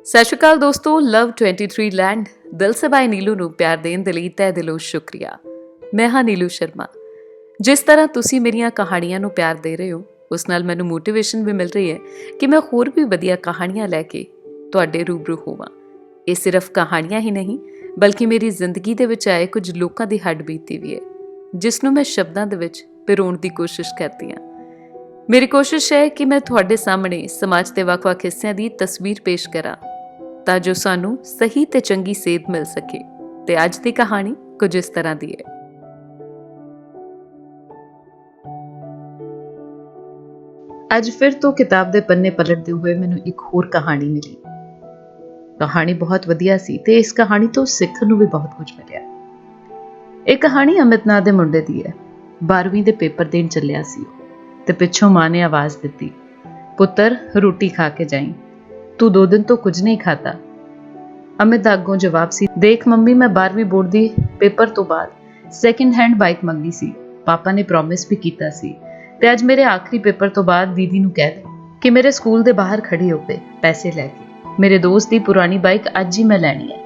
ਸਤਿ ਸ਼੍ਰੀ ਅਕਾਲ ਦੋਸਤੋ। ਲਵ 23 ਲੈਂਡ ਦਿਲ ਸੇ ਬਾਈ ਨੀਲੂ ਨੂੰ ਪਿਆਰ ਦੇਣ ਦੇ ਲਈ ਤਹਿ ਦਿਲੋਂ ਸ਼ੁਕਰੀਆ। ਮੈਂ ਹਾਂ ਨੀਲੂ ਸ਼ਰਮਾ। ਜਿਸ ਤਰ੍ਹਾਂ ਤੁਸੀਂ ਮੇਰੀਆਂ ਕਹਾਣੀਆਂ ਨੂੰ ਪਿਆਰ ਦੇ ਰਹੇ ਹੋ, ਉਸ ਨਾਲ ਮੈਨੂੰ ਮੋਟੀਵੇਸ਼ਨ ਵੀ ਮਿਲ ਰਹੀ ਹੈ ਕਿ ਮੈਂ ਹੋਰ ਵੀ ਵਧੀਆ ਕਹਾਣੀਆਂ ਲੈ ਕੇ ਤੁਹਾਡੇ ਰੂਬਰੂ ਹੋਵਾਂ। ਇਹ ਸਿਰਫ ਕਹਾਣੀਆਂ ਹੀ ਨਹੀਂ, ਬਲਕਿ ਮੇਰੀ ਜ਼ਿੰਦਗੀ ਦੇ ਵਿੱਚ ਆਏ ਕੁਝ ਲੋਕਾਂ ਦੀ ਹੱਡਬੀਤੀ ਵੀ ਹੈ, ਜਿਸ ਨੂੰ ਮੈਂ ਸ਼ਬਦਾਂ ਦੇ ਵਿੱਚ ਪਿਰੋਣ ਦੀ ਕੋਸ਼ਿਸ਼ ਕਰਦੀ ਹਾਂ। ਮੇਰੀ ਕੋਸ਼ਿਸ਼ ਹੈ ਕਿ ਮੈਂ ਤੁਹਾਡੇ ਸਾਹਮਣੇ ਸਮਾਜ ਦੇ ਵੱਖ-ਵੱਖ ਹਿੱਸਿਆਂ ਦੀ ਤਸਵੀਰ ਪੇਸ਼ ਕਰਾਂ ਤਾਂ ਜੋ ਸਾਨੂੰ ਸਹੀ ਤੇ ਚੰਗੀ ਸੇਧ ਮਿਲ ਸਕੇ। ਤੇ ਅੱਜ ਦੀ ਕਹਾਣੀ ਕੁਝ ਇਸ ਤਰ੍ਹਾਂ ਦੀ ਹੈ। ਅੱਜ ਫਿਰ ਤੋਂ ਕਿਤਾਬ ਦੇ ਪੰਨੇ ਪਲਟਦੇ ਹੋਏ ਮੈਨੂੰ ਇੱਕ ਹੋਰ ਕਹਾਣੀ ਮਿਲੀ। ਕਹਾਣੀ ਬਹੁਤ ਵਧੀਆ ਸੀ ਤੇ ਇਸ ਕਹਾਣੀ ਤੋਂ ਸਿੱਖਣ ਨੂੰ ਵੀ ਬਹੁਤ ਕੁਝ ਮਿਲਿਆ। ਇਹ ਕਹਾਣੀ ਅਮਿਤ ਨਾਂ ਦੇ ਮੁੰਡੇ ਦੀ ਹੈ। 12ਵੀਂ ਦੇ ਪੇਪਰ ਦੇਣ ਚੱਲਿਆ ਸੀ ਤੇ ਪਿੱਛੋਂ ਮਾਂ ਨੇ ਆਵਾਜ਼ ਦਿੱਤੀ, ਪੁੱਤਰ ਰੋਟੀ ਖਾ ਕੇ ਜਾਈਂ, ਤੂੰ 2 ਦਿਨ ਤੋਂ ਕੁਝ ਨਹੀਂ ਖਾਧਾ। ਅਮਿਤ ਦਾ ਅੱਗੋਂ ਜਵਾਬ ਸੀ, ਦੇਖ ਮੰਮੀ, ਮੈਂ 12ਵੀਂ ਬੋਰਡ ਦੀ ਪੇਪਰ ਤੋਂ ਬਾਅਦ ਸੈਕਿੰਡ ਹੈਂਡ ਬਾਈਕ ਮੰਗੀ ਸੀ। ਪਾਪਾ ਨੇ ਪ੍ਰੋਮਿਸ ਵੀ ਕੀਤਾ ਸੀ ਤੇ ਅੱਜ ਮੇਰੇ ਆਖਰੀ ਪੇਪਰ ਤੋਂ ਬਾਅਦ ਦੀਦੀ ਨੂੰ ਕਹਿ ਦੇ ਕਿ ਮੇਰੇ ਸਕੂਲ ਦੇ ਬਾਹਰ ਖੜੀ ਹੋਵੇ ਪੈਸੇ ਲੈ ਕੇ। ਮੇਰੇ ਦੋਸਤ ਦੀ ਪੁਰਾਣੀ ਬਾਈਕ ਅੱਜ ਹੀ ਮੈਂ ਲੈਣੀ ਹੈ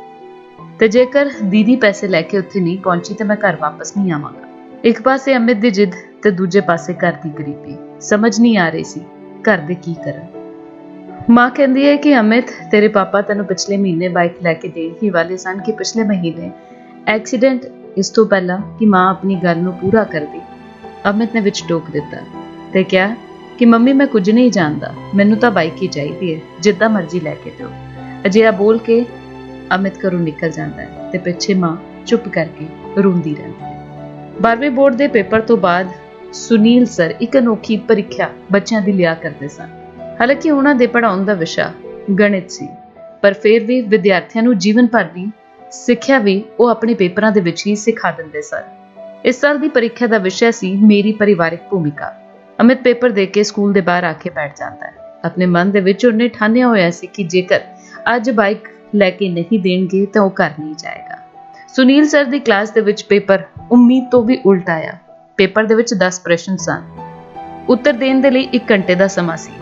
ਤੇ ਜੇਕਰ ਦੀਦੀ ਪੈਸੇ ਲੈ ਕੇ ਉੱਥੇ ਨਹੀਂ ਪਹੁੰਚੀ ਤਾਂ ਮੈਂ ਘਰ ਵਾਪਸ ਨਹੀਂ ਆਵਾਂਗਾ। ਇੱਕ ਪਾਸੇ ਅਮਿਤ ਦੀ ਜਿੱਦ ਤੇ ਦੂਜੇ ਪਾਸੇ ਘਰ ਦੀ ਗਰੀਬੀ। ਸਮਝ ਨਹੀਂ ਆ ਰਹੀ ਸੀ ਘਰ ਦੇ ਕੀ ਕਰਨ। ਮਾਂ ਕਹਿੰਦੀ ਹੈ ਕਿ ਅਮਿਤ, ਤੇਰੇ ਪਾਪਾ ਤੈਨੂੰ ਪਿਛਲੇ ਮਹੀਨੇ ਬਾਈਕ ਲੈ ਕੇ ਦੇਣ ਹੀ ਵਾਲੇ ਸਨ ਕਿ ਪਿਛਲੇ ਮਹੀਨੇ ਐਕਸੀਡੈਂਟ। ਇਸ ਤੋਂ ਪਹਿਲਾਂ ਕਿ ਮਾਂ ਆਪਣੀ ਗੱਲ ਨੂੰ ਪੂਰਾ ਕਰਦੀ, ਅਮਿਤ ਨੇ ਵਿੱਚ ਟੋਕ ਦਿੱਤਾ ਤੇ ਕਿਹਾ ਕਿ ਮੰਮੀ, ਮੈਂ ਕੁਝ ਨਹੀਂ ਜਾਣਦਾ, ਮੈਨੂੰ ਤਾਂ ਬਾਈਕ ਹੀ ਚਾਹੀਦੀ ਹੈ, ਜਿੱਦਾਂ ਮਰਜ਼ੀ ਲੈ ਕੇ ਦਿਓ। ਅਜਿਹਾ ਬੋਲ ਕੇ ਅਮਿਤ ਘਰੋਂ ਨਿਕਲ ਜਾਂਦਾ ਹੈ ਤੇ ਪਿੱਛੇ ਮਾਂ ਚੁੱਪ ਕਰਕੇ ਰੋਂਦੀ ਰਹਿੰਦੀ ਹੈ। 12ਵੀਂ ਬੋਰਡ ਦੇ ਪੇਪਰ ਤੋਂ ਬਾਅਦ ਸੁਨੀਲ ਸਰ ਇੱਕ ਅਨੋਖੀ ਪ੍ਰੀਖਿਆ ਬੱਚਿਆਂ ਦੀ ਲਿਆ ਕਰਦੇ ਸਨ। ਹਾਲਾਂਕਿ ਉਹਨਾਂ ਦੇ ਪੜ੍ਹਾਉਣ ਦਾ ਵਿਸ਼ਾ ਗਣਿਤ ਸੀ, ਪਰ ਫਿਰ ਵੀ ਵਿਦਿਆਰਥੀਆਂ ਨੂੰ ਜੀਵਨ ਭਰ ਦੀ ਸਿੱਖਿਆ ਵੀ ਉਹ ਆਪਣੇ ਪੇਪਰਾਂ ਦੇ ਵਿੱਚ ਹੀ ਸਿਖਾ ਦਿੰਦੇ ਸਨ। ਇਸ ਸਾਲ ਦੀ ਪ੍ਰੀਖਿਆ ਦਾ ਵਿਸ਼ਾ ਸੀ ਮੇਰੀ ਪਰਿਵਾਰਿਕ ਭੂਮਿਕਾ। ਅਮਿਤ ਪੇਪਰ ਦੇ ਕੇ ਸਕੂਲ ਦੇ ਬਾਹਰ ਆ ਕੇ ਬੈਠ ਜਾਂਦਾ ਹੈ। ਆਪਣੇ ਮਨ ਦੇ ਵਿੱਚ ਉਹਨੇ ਠਾਣਿਆ ਹੋਇਆ ਸੀ ਕਿ ਜੇਕਰ ਅੱਜ ਬਾਈਕ ਲੈ ਕੇ ਨਹੀਂ ਦੇਣਗੇ ਤਾਂ ਉਹ ਘਰ ਨਹੀਂ ਜਾਏਗਾ। ਸੁਨੀਲ ਸਰ ਦੀ ਕਲਾਸ ਦੇ ਵਿੱਚ ਪੇਪਰ ਉਮੀਦ ਤੋਂ ਵੀ ਉਲਟ ਆਇਆ। ਪੇਪਰ ਦੇ ਵਿੱਚ 10 ਪ੍ਰਸ਼ਨ ਸਨ। ਉੱਤਰ ਦੇਣ ਦੇ ਲਈ 1 ਘੰਟੇ ਦਾ ਸਮਾਂ ਸੀ।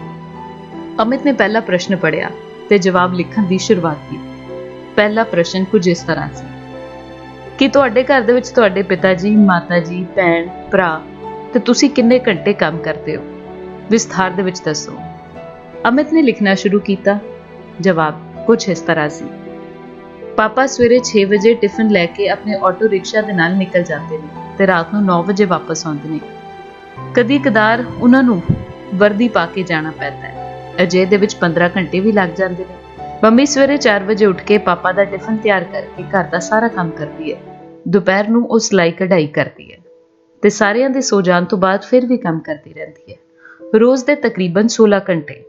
ਅਮਿਤ ਨੇ ਪਹਿਲਾ ਪ੍ਰਸ਼ਨ ਪੜ੍ਹਿਆ ਤੇ ਜਵਾਬ ਲਿਖਣ ਦੀ ਸ਼ੁਰੂਆਤ ਕੀਤੀ। ਪਹਿਲਾ ਪ੍ਰਸ਼ਨ ਕੁਝ ਇਸ ਤਰ੍ਹਾਂ ਸੀ ਕਿ ਤੁਹਾਡੇ ਘਰ ਦੇ ਵਿੱਚ ਤੁਹਾਡੇ ਪਿਤਾ ਜੀ, ਮਾਤਾ ਜੀ, ਭੈਣ, ਭਰਾ ਤੇ ਤੁਸੀਂ ਕਿੰਨੇ ਘੰਟੇ ਕੰਮ ਕਰਦੇ ਹੋ? ਵਿਸਥਾਰ ਦੇ ਵਿੱਚ ਦੱਸੋ। ਅਮਿਤ ਨੇ ਲਿਖਣਾ ਸ਼ੁਰੂ ਕੀਤਾ। ਜਵਾਬ ਕੁਝ ਇਸ ਤਰ੍ਹਾਂ ਸੀ, ਪਾਪਾ ਸਵੇਰੇ 6 ਵਜੇ ਟਿਫਨ ਲੈ ਕੇ ਆਪਣੇ ਆਟੋ ਰਿਕਸ਼ਾ ਦੇ ਨਾਲ ਨਿਕਲ ਜਾਂਦੇ ਨੇ ਤੇ ਰਾਤ ਨੂੰ 9 ਵਜੇ ਵਾਪਸ ਆਉਂਦੇ ਨੇ। ਕਦੀ ਕਦਾਰ ਉਹਨਾਂ ਨੂੰ ਵਰਦੀ ਪਾ ਕੇ ਜਾਣਾ ਪੈਂਦਾ ਹੈ। ਅਜੇ ਦੇ ਵਿੱਚ 15 ਘੰਟੇ ਵੀ ਲੱਗ ਜਾਂਦੇ ਨੇ। ਮੰਮੀ ਸਵੇਰੇ 4 ਵਜੇ ਉੱਠ ਕੇ ਪਾਪਾ ਦਾ ਟਿਫਨ ਤਿਆਰ ਕਰਕੇ ਘਰ ਦਾ ਸਾਰਾ ਕੰਮ ਕਰਦੀ ਹੈ। ਦੁਪਹਿਰ ਨੂੰ ਉਹ ਸਿਲਾਈ ਕਢਾਈ ਕਰਦੀ ਹੈ ਤੇ ਸਾਰਿਆਂ ਦੇ ਸੋ ਜਾਣ ਤੋਂ ਬਾਅਦ ਫਿਰ ਵੀ ਕੰਮ ਕਰਦੀ ਰਹਿੰਦੀ ਹੈ। ਰੋਜ਼ ਦੇ ਤਕਰੀਬਨ 16 ਘੰਟੇ।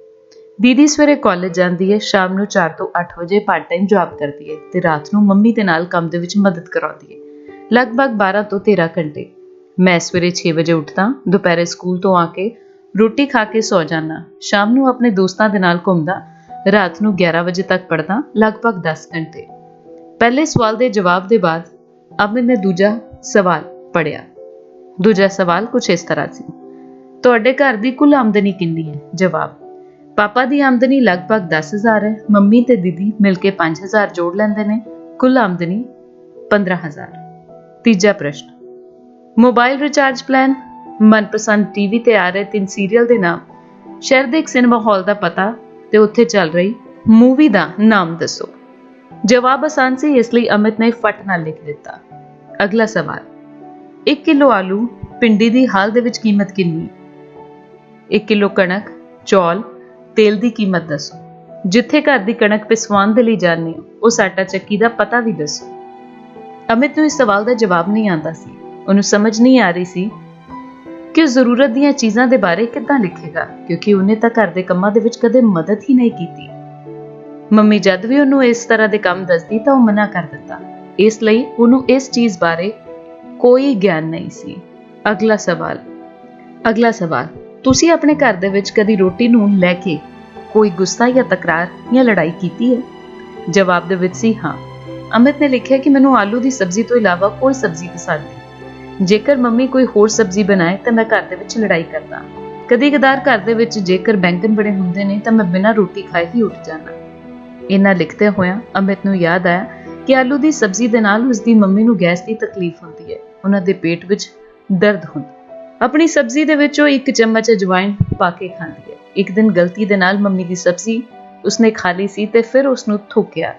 ਦੀਦੀ ਸਵੇਰੇ ਕਾਲਜ ਜਾਂਦੀ ਹੈ, ਸ਼ਾਮ ਨੂੰ 4 ਤੋਂ 8 ਵਜੇ ਪਾਰਟ ਟਾਈਮ ਜੌਬ ਕਰਦੀ ਹੈ ਤੇ ਰਾਤ ਨੂੰ ਮੰਮੀ ਦੇ ਨਾਲ ਕੰਮ ਦੇ ਵਿੱਚ ਮਦਦ ਕਰਾਉਂਦੀ ਹੈ। ਲਗਭਗ 12 ਤੋਂ 13 ਘੰਟੇ। ਮੈਂ ਸਵੇਰੇ 6 ਵਜੇ ਉੱਠਦਾ, ਦੁਪਹਿਰੇ ਸਕੂਲ ਤੋਂ ਆ ਕੇ ਰੋਟੀ ਖਾ ਕੇ ਸੌ ਜਾਣਾ, ਸ਼ਾਮ ਨੂੰ ਆਪਣੇ ਦੋਸਤਾਂ ਦੇ ਨਾਲ ਘੁੰਮਦਾ, ਰਾਤ ਨੂੰ 11 ਵਜੇ ਤੱਕ ਪੜ੍ਹਦਾ, ਲਗਭਗ 10 ਘੰਟੇ। ਪਹਿਲੇ ਸਵਾਲ ਦੇ ਜਵਾਬ ਦੇ ਬਾਅਦ ਅਮਿਤ ਨੇ ਦੂਜਾ ਸਵਾਲ ਪੜ੍ਹਿਆ। ਦੂਜਾ ਸਵਾਲ ਕੁਝ ਇਸ ਤਰ੍ਹਾਂ ਸੀ, ਤੁਹਾਡੇ ਘਰ ਦੀ ਕੁੱਲ ਆਮਦਨੀ ਕਿੰਨੀ ਹੈ? ਜਵਾਬ, ਪਾਪਾ ਦੀ ਆਮਦਨੀ ਲਗਭਗ 10,000 ਹੈ, ਮੰਮੀ ਤੇ ਦੀਦੀ ਮਿਲ ਕੇ 5,000 ਜੋੜ ਲੈਂਦੇ ਨੇ, ਕੁੱਲ ਆਮਦਨੀ 15,000। ਤੀਜਾ ਪ੍ਰਸ਼ਨ, ਮੋਬਾਈਲ ਰਿਚਾਰਜ ਪਲਾਨ, ਮਨਪਸੰਦ ਟੀਵੀ ਤੇ ਆ ਰਹੇ 3 ਸੀਰੀਅਲ ਦੇ ਨਾਮ, ਸ਼ਹਿਰ ਦੇ ਇੱਕ ਸਿਨੇਮਾ ਹਾਲ ਦਾ ਪਤਾ ਤੇ ਉੱਥੇ ਚੱਲ ਰਹੀ ਮੂਵੀ ਦਾ ਨਾਮ ਦੱਸੋ। ਜਵਾਬ ਆਸਾਨ ਸੀ, ਇਸ ਲਈ ਅਮਿਤ ਨੇ ਫਟ ਨਾਲ ਲਿਖ ਦਿੱਤਾ। ਅਗਲਾ ਸਵਾਲ, 1 ਕਿਲੋ ਆਲੂ ਪਿੰਡੀ ਦੀ ਹਾਲ ਦੇ ਵਿੱਚ ਕੀਮਤ ਕਿੰਨੀ? 1 ਕਿਲੋ ਕਣਕ, ਚੌਲ, ਤੇਲ ਦੀ ਕੀਮਤ ਦੱਸੋ। ਜਿੱਥੇ ਘਰ ਦੀ ਕਣਕ ਪਿਸਵਾਉਣ ਦੇ ਲਈ ਜਾਂਦੇ ਹੋ ਉਸ ਆਟਾ ਚੱਕੀ ਦਾ ਪਤਾ ਵੀ ਦੱਸੋ। ਅਮਿਤ ਨੂੰ ਇਸ ਸਵਾਲ ਦਾ ਜਵਾਬ ਨਹੀਂ ਆਉਂਦਾ ਸੀ। ਉਹਨੂੰ ਸਮਝ ਨਹੀਂ ਆ ਰਹੀ ਸੀ ਕਿ ਉਹ ਜ਼ਰੂਰਤ ਦੀਆਂ ਚੀਜ਼ਾਂ ਦੇ ਬਾਰੇ ਕਿੱਦਾਂ ਲਿਖੇਗਾ, ਕਿਉਂਕਿ ਉਹਨੇ ਤਾਂ ਘਰ ਦੇ ਕੰਮਾਂ ਦੇ ਵਿੱਚ ਕਦੇ ਮਦਦ ਹੀ ਨਹੀਂ ਕੀਤੀ। ਮੰਮੀ ਜਦ ਵੀ ਉਹਨੂੰ ਇਸ ਤਰ੍ਹਾਂ ਦੇ ਕੰਮ ਦੱਸਦੀ ਤਾਂ ਉਹ ਮਨਾ ਕਰ ਦਿੱਤਾ, ਇਸ ਲਈ ਉਹਨੂੰ ਇਸ ਚੀਜ਼ ਬਾਰੇ ਕੋਈ ਗਿਆਨ ਨਹੀਂ ਸੀ। ਅਗਲਾ ਸਵਾਲ, ਤੁਸੀਂ ਆਪਣੇ ਘਰ ਦੇ ਵਿੱਚ ਕਦੀ ਰੋਟੀ ਨੂੰ ਲੈ ਕੇ ਕੋਈ ਗੁੱਸਾ ਜਾਂ ਤਕਰਾਰ ਜਾਂ ਲੜਾਈ ਕੀਤੀ ਹੈ? ਜਵਾਬ ਦੇ ਵਿੱਚ ਸੀ ਹਾਂ। ਅਮਿਤ ਨੇ ਲਿਖਿਆ ਕਿ ਮੈਨੂੰ ਆਲੂ ਦੀ ਸਬਜ਼ੀ ਤੋਂ ਇਲਾਵਾ ਕੋਈ ਸਬਜ਼ੀ ਪਸੰਦ ਨਹੀਂ। ਜੇਕਰ ਮੰਮੀ ਕੋਈ ਹੋਰ ਸਬਜ਼ੀ ਬਣਾਏ ਤਾਂ ਮੈਂ ਘਰ ਦੇ ਵਿੱਚ ਲੜਾਈ ਕਰਦਾ। ਕਦੀ ਕਦਾਰ ਘਰ ਦੇ ਵਿੱਚ ਜੇਕਰ ਬੈਂਗਣ ਬਣੇ ਹੁੰਦੇ ਨੇ ਤਾਂ ਮੈਂ ਬਿਨਾਂ ਰੋਟੀ ਖਾਏ ਹੀ ਉੱਠ ਜਾਣਾ। इन्ना लिखते होया अमित नूं याद आया कि आलू की सब्जी दे नाल उसकी मम्मी नूं गैस की तकलीफ होती है, उन्होंने पेट विच दर्द होंदा। अपनी सब्जी दे विच ओह 1 चम्मच अजवाइन पा के खांदी है। एक दिन गलती दे नाल मम्मी की सब्जी उसने खा ली सी ते फिर उसनूं थूकिया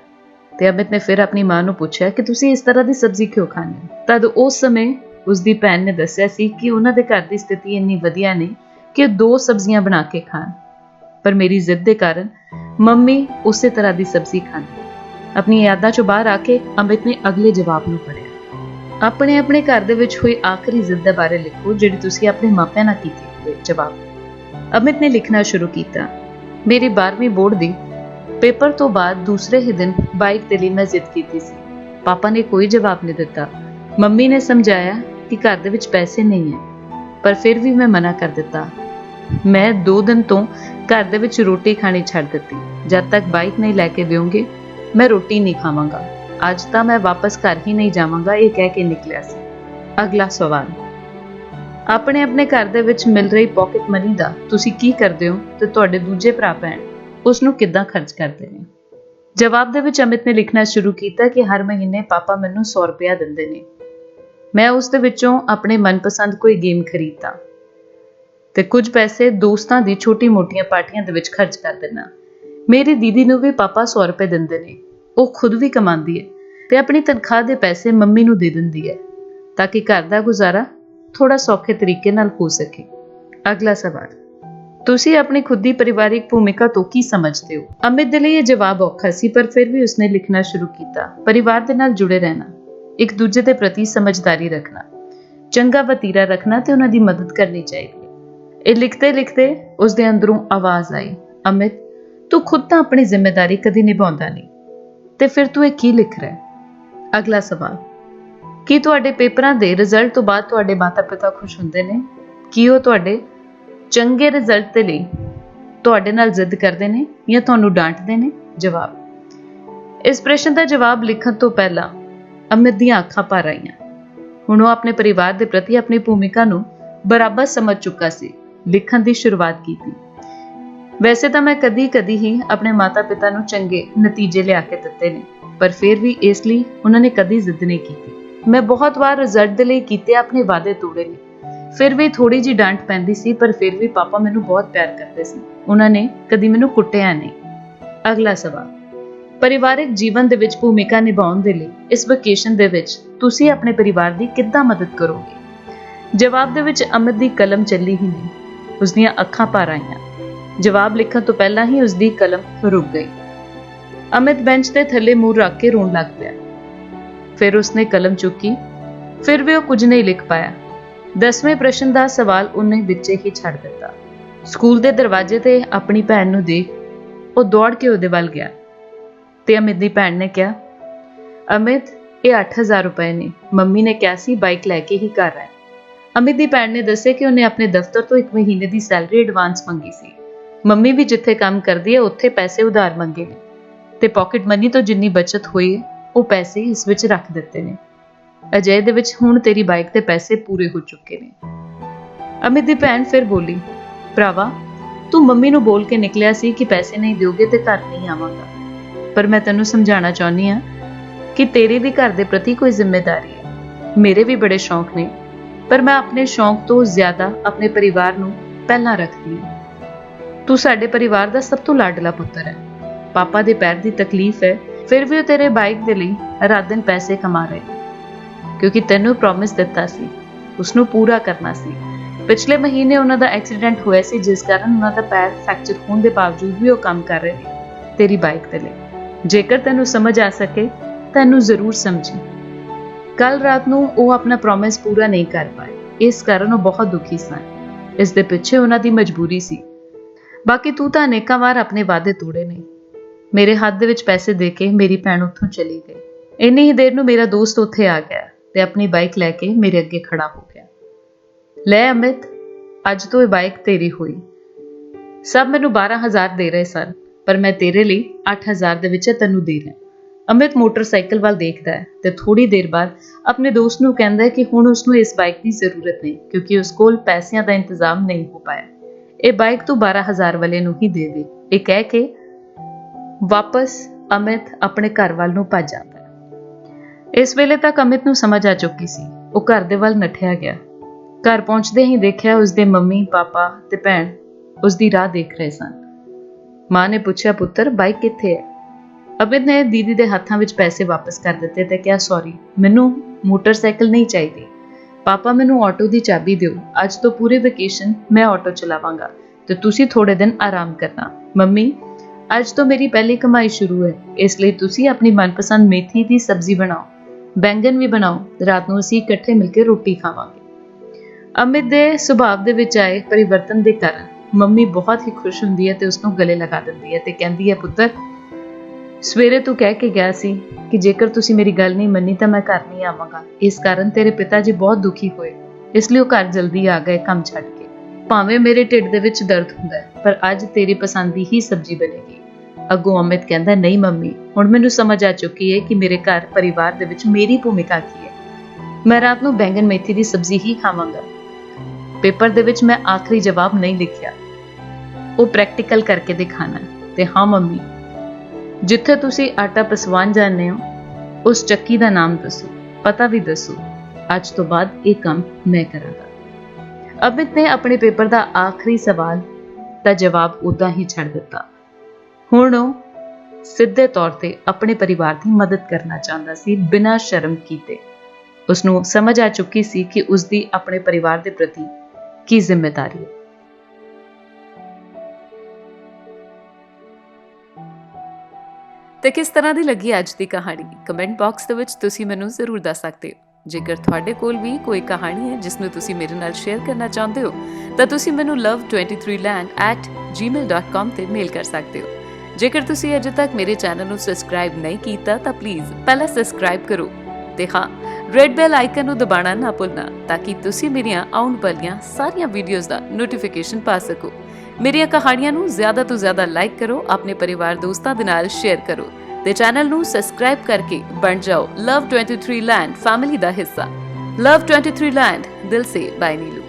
ते अमित ने फिर अपनी मां नूं पुछया कि तुसीं इस तरह की सब्जी क्यों खांदे हो। तद उस समय उसकी भैन ने दस्सिया सी कि उन्हां दे घर की स्थिति इन्नी वधिया नहीं कि 2 सब्जियां बना के खाण, पर मेरी जिद के कारण मम्मी उस तरह की सब्जी खांदी। अपनी यादां चों बाहर आके अमित ने अगले जवाब नूं पढ़िया। अपने अपने घर दे विच होई आखिरी जिद दे बारे लिखो जिहड़ी तुसीं अपने मापिਆਂ नाल कीती होवे। जवाब। अमित ने लिखना शुरू किया। मेरी 12वीं बोर्ड दी पेपर तो बाद दूसरे ही दिन बाइक के लिए मैं जिद की सी। पापा ने कोई जवाब नहीं दिता। मम्मी ने समझाया कि घर दे विच पैसे नहीं है, पर फिर भी मैं मना कर दिता। मैं 2 दिन तो घर दे विच रोटी खानी छड़ दिती। जब तक बाइक नहीं लैके दोगे मैं रोटी नहीं खावांगा। आज तो मैं वापस घर ही नहीं जावांगा, ये कह के निकलिया सी। अगला सवाल। अपने अपने घर दे विच मिल रही पॉकेट मनी दा तुसीं की करदे हो ते तुहाडे दूजे भरा भैन उसनूं किद्दां खर्च करदे ने। जवाब दे विच अमित ने लिखना शुरू किया कि हर महीने पापा मैनूं 100 रुपया दिंदे ने। मैं उस दे विचों अपने मनपसंद कोई गेम खरीददा ते कुछ पैसे दोस्तां दी छोटी मोटियां पार्टियां दे विच खर्च कर दिंदा। मेरी दीदी नूं भी पापा 100 रुपए दिंदे ने। वो खुद भी कमांदी है ते अपनी तनख्वाह दे पैसे मम्मी नूं दे दिंदी है ताकि घर दा गुजारा थोड़ा सौखे तरीके नाल हो सके। अगला सवाल। तुसी अपनी खुद की परिवारिक भूमिका तो की समझते हो। अमित दे लई यह जवाब औखा सी, पर फिर भी उसने लिखना शुरू किया। परिवार दे नाल जुड़े रहना, एक दूजे के प्रति समझदारी रखना, चंगा वतीरा रखना ते उन्हां दी मदद करनी चाहिए। ये लिखते लिखते उसके अंदरों आवाज आई, अमित तू खुद तो अपनी जिम्मेदारी कदी निभाउंदा नहीं ते फिर तू की लिख रहा है। अगला सवाल। की तुहाडे पेपरां दे रिजल्ट तो बाद तुहाडे माता पिता खुश हुंदे ने? की वो तुहाडे चंगे रिजल्ट दे लई तुहाडे नाल जिद करदे ने या तुहानूं डांटदे ने? जवाब। इस प्रश्न का जवाब लिखण तो पहला अमित दीआं अखां भर आईयां। हुण वो अपने परिवार के प्रति अपनी भूमिका नूं बराबर समझ चुका सी। लिखण की शुरुआत की। वैसे तो मैं कदी कदी ही अपने माता पिता नूं चंगे नतीजे लिया के दिते ने, पर फिर भी इसलिए उन्होंने कदी जिद नहीं की। मैं बहुत बार रिजल्ट दे लई कीते अपने वादे तोड़े ने, फिर भी थोड़ी जी डांट पैंदी सी, पर फिर भी पापा मैनूं बहुत प्यार करते सी। उन्होंने कदी मैनूं कुट्टिया नहीं। अगला सवाल। परिवारिक जीवन दे विच भूमिका निभाउण दे लई इस वेकेशन दे विच तुसीं अपने परिवार दी किद्दां मदद करोगे? जवाब दे विच अमित दी कलम चली ही नहीं, उसदियां अखां भर आईयां। जवाब लिखण तो पहला ही उसकी कलम रुक गई। अमित बेंच के थले मूंह रख के रोन लग पिया। फिर उसने कलम चुकी, फिर भी वो कुछ नहीं लिख पाया। 10वें प्रश्न का सवाल उन्हें विचे ही छड़ दिता। स्कूल के दरवाजे ते अपनी भैन नूं देख वो दौड़ के उहदे वल गया ते अमित दी भैन ने कहा, अमित ये 8000 रुपए ने, मम्मी ने कहा सी बाइक लैके ही घर आए। अमित दी भैन ने दस्सिया कि उन्हें अपने दफ्तर तो 1 महीने की सैलरी एडवांस मंगी सी। मम्मी भी जिथे काम करती है उत्थे पैसे उधार मंगे ने ते पॉकेट मनी तो जिन्नी बचत हुई है वो पैसे इस विच रख दिते ने। अजय दे विच हुण तेरी बाइक ते पैसे पूरे हो चुके ने। अमित दी भैन फिर बोली, भरावा तू मम्मी नूं बोल के निकलिया सी कि पैसे नहीं दोगे ते घर नहीं आवांगा, पर मैं तैनूं समझाना चाहुंदी हां कि तेरे भी घर दे प्रति कोई जिम्मेदारी है। मेरे भी बड़े शौक ने, पर मैं अपने शौक तो ज्यादा अपने परिवार नूं पहलां रखदी हां। तू साडे परिवार का सब तो लाडला पुत्र है। पापा दे पैर की तकलीफ है, फिर भी वो तेरे बाइक दे लई रात दिन पैसे कमा रहे, क्योंकि तैनूं प्रॉमिस दिता सी उसनूं पूरा करना सी। पिछले महीने उन्हां दा एक्सीडेंट होया सी, जिस कारण उन्हां दा पैर फ्रैक्चर होने के बावजूद भी वो काम कर रहे ने तेरी बाइक दे लई। जेकर तैनूं समझ आ सके तैनूं जरूर समझी। कल रात नूं वो अपना प्रॉमिस पूरा नहीं कर पाए, इस कारण वो बहुत दुखी सन। इस दे पिछे उन्हां दी मजबूरी सी। बाकी तू तो अनेकों बार अपने वादे तोड़े नहीं। मेरे हाथ दे विच पैसे दे के मेरी भैन उत्थों चली गई। इन्नी ही देर नूं मेरा दोस्त उत्थे आ गया ते अपनी बाइक लैके मेरे अगे खड़ा हो गया। लै अमित, अज तो यह बाइक तेरी हुई। सब मैनूं 12000 दे रहे सन, पर मैं तेरे लिए 8000 दे विच तैनूं दे रहा। अमित मोटरसाइकिल वाल देखता है ते थोड़ी देर बाद अपने दोस्त नूं कहंदा है कि हुण उसनूं इस बाइक की जरूरत नहीं, क्योंकि उस कोल पैसिਆਂ ਦਾ इंतजाम नहीं हो पाया। ये बाइक तू 12000 वाले नूं ही दे दे। ये कह के वापस ਅਮਿਤ ਆਪਣੇ ਘਰ ਵੱਲ ਨੂੰ ਭੱਜ ਜਾਂਦਾ ਹੈ। ਇਸ ਵੇਲੇ ਤੱਕ ਅਮਿਤ ਨੂੰ ਸਮਝ ਆ ਚੁੱਕੀ ਸੀ। ਉਹ ਘਰ ਦੇ ਵੱਲ ਨੱਠਿਆ ਗਿਆ। ਘਰ ਪਹੁੰਚਦੇ ਹੀ ਦੇਖਿਆ ਉਸਦੇ ਮੰਮੀ, ਪਾਪਾ ਤੇ ਭੈਣ ਉਸਦੀ ਰਾਹ ਦੇਖ ਰਹੇ ਸਨ। ਮਾਂ ਨੇ ਪੁੱਛਿਆ, ਪੁੱਤਰ ਬਾਈਕ ਕਿੱਥੇ ਹੈ? ਅਮਿਤ ਨੇ ਦੀਦੀ ਦੇ ਹੱਥਾਂ ਵਿੱਚ ਪੈਸੇ ਵਾਪਸ ਕਰ ਦਿੱਤੇ ਤੇ ਕਿਹਾ, ਸੌਰੀ, ਮੈਨੂੰ ਮੋਟਰਸਾਈਕਲ ਨਹੀਂ ਚਾਹੀਦੀ। ਪਾਪਾ, ਮੈਨੂੰ ਆਟੋ ਦੀ ਚਾਬੀ ਦਿਓ। ਅੱਜ ਤੋਂ ਪੂਰੇ ਵੈਕੇਸ਼ਨ ਮੈਂ ਆਟੋ ਚਲਾਵਾਂਗਾ ਤੇ ਤੁਸੀਂ ਥੋੜੇ ਦਿਨ ਆਰਾਮ ਕਰਨਾ। ਮੰਮੀ, ਅੱਜ ਤੋਂ ਮੇਰੀ ਪਹਿਲੀ ਕਮਾਈ ਸ਼ੁਰੂ ਹੈ, ਇਸ ਲਈ ਤੁਸੀਂ ਆਪਣੀ ਮਨਪਸੰਦ ਮੇਥੀ ਦੀ ਸਬਜ਼ੀ ਬਣਾਓ, ਬੈਂਗਨ ਵੀ ਬਣਾਓ। ਰਾਤ ਨੂੰ ਅਸੀਂ ਇਕੱਠੇ ਮਿਲ ਕੇ ਰੋਟੀ ਖਾਵਾਂਗੇ। ਅਮਿਤ ਦੇ ਸੁਭਾਅ ਦੇ ਵਿੱਚ ਆਏ ਪਰਿਵਰਤਨ ਦੇ ਕਾਰਨ ਮੰਮੀ ਬਹੁਤ ਹੀ ਖੁਸ਼ ਹੁੰਦੀ ਹੈ ਤੇ ਉਸਨੂੰ ਗਲੇ ਲਗਾ ਦਿੰਦੀ ਹੈ ਤੇ ਕਹਿੰਦੀ ਹੈ, ਪੁੱਤਰ, ਸਵੇਰੇ ਤੂੰ ਕਹਿ ਕੇ ਗਿਆ ਸੀ ਕਿ ਜੇਕਰ ਤੁਸੀਂ ਮੇਰੀ ਗੱਲ ਨਹੀਂ ਮੰਨੀ ਤਾਂ ਮੈਂ ਘਰ ਨਹੀਂ ਆਵਾਂਗਾ। ਇਸ ਕਾਰਨ ਤੇਰੇ ਪਿਤਾ ਜੀ ਬਹੁਤ ਦੁਖੀ ਹੋਏ, ਇਸ ਲਈ ਉਹ ਘਰ ਜਲਦੀ ਆ ਗਏ ਕੰਮ ਛੱਡ ਕੇ। ਭਾਵੇਂ ਮੇਰੇ ਢਿੱਡ ਦੇ ਵਿੱਚ ਦਰਦ ਹੁੰਦਾ ਹੈ, ਪਰ ਅੱਜ ਤੇਰੀ ਪਸੰਦ ਦੀ ਹੀ ਸਬਜ਼ੀ ਬਣੇਗੀ। ਅੱਗੋਂ ਅਮਿਤ ਕਹਿੰਦਾ, ਨਹੀਂ ਮੰਮੀ, ਹੁਣ ਮੈਨੂੰ ਸਮਝ ਆ ਚੁੱਕੀ ਹੈ ਕਿ ਮੇਰੇ ਘਰ ਪਰਿਵਾਰ ਦੇ ਵਿੱਚ ਮੇਰੀ ਭੂਮਿਕਾ ਕੀ ਹੈ। ਮੈਂ ਰਾਤ ਨੂੰ ਬੈਂਗਨ ਮੇਥੀ ਦੀ ਸਬਜ਼ੀ ਹੀ ਖਾਵਾਂਗਾ। ਪੇਪਰ ਦੇ ਵਿੱਚ ਮੈਂ ਆਖਰੀ ਜਵਾਬ ਨਹੀਂ ਲਿਖਿਆ, ਉਹ ਪ੍ਰੈਕਟੀਕਲ ਕਰਕੇ ਦਿਖਾਣਾ। ਤੇ ਹਾਂ ਮੰਮੀ, ਜਿੱਥੇ ਤੁਸੀਂ ਆਟਾ ਪਸਵਾਨ ਜਾਂਦੇ ਹੋ ਉਸ ਚੱਕੀ ਦਾ ਨਾਮ ਦੱਸੋ, ਪਤਾ ਵੀ ਦੱਸੋ। ਅੱਜ ਤੋਂ ਬਾਅਦ ਇਹ ਕੰਮ ਮੈਂ ਕਰਾਂਗਾ। ਅਮਿਤ ਨੇ ਆਪਣੇ ਪੇਪਰ ਦਾ ਆਖਰੀ ਸਵਾਲ ਦਾ ਜਵਾਬ ਉਦਾਂ ਹੀ ਛੱਡ ਦਿੱਤਾ। ਹੁਣ ਉਹ ਸਿੱਧੇ ਤੌਰ ਤੇ ਆਪਣੇ ਪਰਿਵਾਰ ਦੀ ਮਦਦ ਕਰਨਾ ਚਾਹੁੰਦਾ ਸੀ, ਬਿਨਾਂ ਸ਼ਰਮ ਕੀਤੇ। ਉਸਨੂੰ ਸਮਝ ਆ ਚੁੱਕੀ ਸੀ ਕਿ ਉਸਦੀ ਆਪਣੇ ਪਰਿਵਾਰ ਦੇ ਪ੍ਰਤੀ ਕੀ ਜ਼ਿੰਮੇਵਾਰੀ ਹੈ। ਤੇ ਕਿਸ ਤਰ੍ਹਾਂ ਦੀ ਲੱਗੀ ਅੱਜ ਦੀ ਕਹਾਣੀ? ਕਮੈਂਟ ਬਾਕਸ ਦੇ ਵਿੱਚ ਤੁਸੀਂ ਮੈਨੂੰ ਜ਼ਰੂਰ ਦੱਸ ਸਕਦੇ ਹੋ। ਜੇਕਰ ਤੁਹਾਡੇ ਕੋਲ ਵੀ ਕੋਈ ਕਹਾਣੀ ਹੈ ਜਿਸ ਨੂੰ ਤੁਸੀਂ ਮੇਰੇ ਨਾਲ ਸ਼ੇਅਰ ਕਰਨਾ ਚਾਹੁੰਦੇ ਹੋ ਤਾਂ ਤੁਸੀਂ ਮੈਨੂੰ love23land@gmail.com ਤੇ ਮੇਲ ਕਰ ਸਕਦੇ ਹੋ। ਜੇਕਰ ਤੁਸੀਂ ਅਜੇ ਤੱਕ ਮੇਰੇ ਚੈਨਲ ਨੂੰ ਸਬਸਕ੍ਰਾਈਬ ਨਹੀਂ ਕੀਤਾ ਤਾਂ ਪਲੀਜ਼ ਪਹਿਲਾਂ ਸਬਸਕ੍ਰਾਈਬ ਕਰੋ ਤੇ ਹਾਂ, ਰੈਡ ਬੈਲ ਆਈਕਨ ਨੂੰ ਦਬਾਉਣਾ ਨਾ ਭੁੱਲਣਾ ਤਾਂ ਕਿ ਤੁਸੀਂ ਮੇਰੀਆਂ ਆਉਣ ਵਾਲੀਆਂ ਸਾਰੀਆਂ ਵੀਡੀਓਜ਼ ਦਾ ਨੋਟੀਫਿਕੇਸ਼ਨ ਪਾ ਸਕੋ। ਮੇਰੀਆਂ ਕਹਾਣੀਆਂ ਨੂੰ ਜ਼ਿਆਦਾ ਤੋਂ ਜ਼ਿਆਦਾ ਲਾਈਕ ਕਰੋ, ਆਪਣੇ ਪਰਿਵਾਰ ਦੋਸਤਾਂ ਦੇ ਨਾਲ ਸ਼ੇਅਰ ਕਰੋ ਤੇ ਚੈਨਲ ਨੂੰ ਸਬਸਕ੍ਰਾਈਬ ਕਰਕੇ ਬਣ ਜਾਓ ਲਵ 23 ਲੈਂਡ ਫੈਮਿਲੀ ਦਾ ਹਿੱਸਾ। ਲਵ 23 ਲੈਂਡ, ਦਿਲ ਸੇ ਬਾय नीलू।